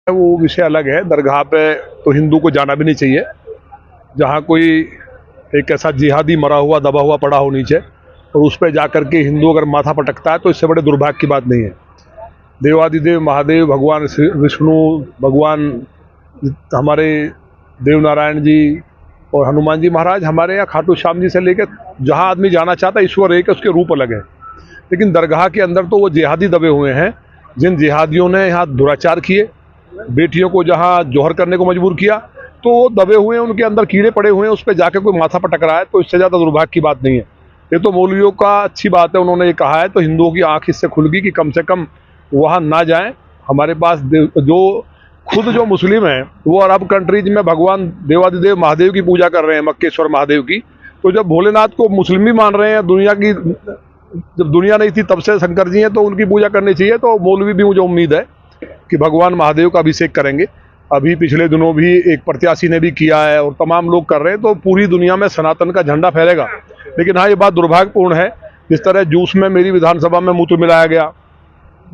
वो विषय अलग है। दरगाह पे तो हिंदू को जाना भी नहीं चाहिए, जहाँ कोई एक ऐसा जिहादी मरा हुआ दबा हुआ पड़ा हो नीचे और उस पर जाकर के हिंदू अगर माथा पटकता है तो इससे बड़े दुर्भाग्य की बात नहीं है। देवादिदेव महादेव भगवान विष्णु, भगवान हमारे देव नारायण जी और हनुमान जी महाराज, हमारे यहाँ खाटू श्याम जी से लेकर जहाँ आदमी जाना चाहता है, ईश्वर एक है, उसके रूप अलग है। लेकिन दरगाह के अंदर तो वो जिहादी दबे हुए हैं, जिन जिहादियों ने यहाँ दुराचार किए, बेटियों को जहाँ जौहर करने को मजबूर किया, तो वो दबे हुए हैं, उनके अंदर कीड़े पड़े हुए हैं, उस पर जाकर कोई माथा पटक रहा है तो इससे ज़्यादा दुर्भाग्य की बात नहीं है। ये तो मौलवियों का अच्छी बात है, उन्होंने ये कहा है तो हिंदुओं की आंख इससे खुल गई कि कम से कम वहाँ ना जाएं। हमारे पास जो खुद जो मुस्लिम हैं वो अरब कंट्रीज में भगवान देवादिदेव महादेव की पूजा कर रहे हैं, मक्केश्वर महादेव की। तो जब भोलेनाथ को मुस्लिम भी मान रहे हैं, दुनिया की जब दुनिया नहीं थी तब से शंकर जी हैं, तो उनकी पूजा करनी चाहिए। तो मौलवी भी मुझे उम्मीद है कि भगवान महादेव का अभिषेक करेंगे। अभी पिछले दिनों भी एक प्रत्याशी ने भी किया है और तमाम लोग कर रहे हैं, तो पूरी दुनिया में सनातन का झंडा फहरेगा। लेकिन हाँ, ये बात दुर्भाग्यपूर्ण है, जिस तरह जूस में मेरी विधानसभा में मूत्र मिलाया गया,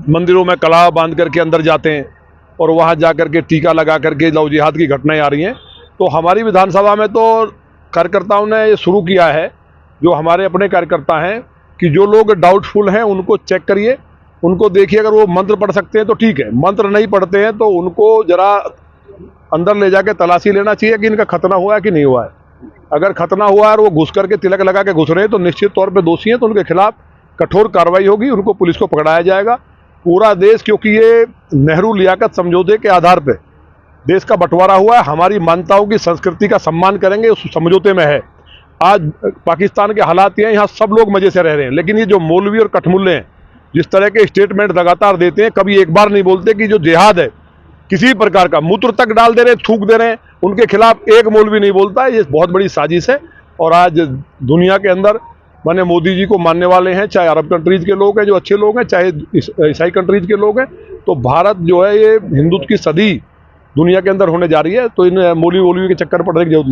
मंदिरों में कलावा बांध करके अंदर जाते हैं और वहाँ जा करके टीका लगा करके लव जिहाद की घटनाएं आ रही हैं। तो हमारी विधानसभा में तो कार्यकर्ताओं ने ये शुरू किया है, जो हमारे अपने कार्यकर्ता हैं, कि जो लोग डाउटफुल हैं उनको चेक करिए, उनको देखिए, अगर वो मंत्र पढ़ सकते हैं तो ठीक है, मंत्र नहीं पढ़ते हैं तो उनको जरा अंदर ले जाके तलाशी लेना चाहिए कि इनका खतना हुआ है कि नहीं हुआ है। अगर खतना हुआ है और वो घुस करके तिलक लगा के घुस रहे हैं तो निश्चित तौर पे दोषी हैं, तो उनके खिलाफ कठोर कार्रवाई होगी, उनको पुलिस को पकड़ाया जाएगा। पूरा देश, क्योंकि ये नेहरू लियाकत समझौते के आधार पे देश का बंटवारा हुआ है, हमारी मान्यताओं की संस्कृति का सम्मान करेंगे, उस समझौते में है। आज पाकिस्तान के हालात ये हैं, यहाँ सब लोग मजे से रह रहे हैं, लेकिन ये जो मौलवी और कठमुल्ले हैं, जिस तरह के स्टेटमेंट लगातार देते हैं, कभी एक बार नहीं बोलते कि जो जिहाद है किसी प्रकार का, मूत्र तक डाल दे रहे हैं, थूक दे रहे हैं, उनके खिलाफ एक मौलवी नहीं बोलता है। ये बहुत बड़ी साजिश है। और आज दुनिया के अंदर माने मोदी जी को मानने वाले हैं, चाहे अरब कंट्रीज के लोग हैं जो अच्छे लोग हैं, चाहे ईसाई कंट्रीज के लोग हैं, तो भारत जो है ये हिंदुत्व की सदी दुनिया के अंदर होने जा रही है। तो इन मौलवी के चक्कर पड़ने की जरूरत नहीं।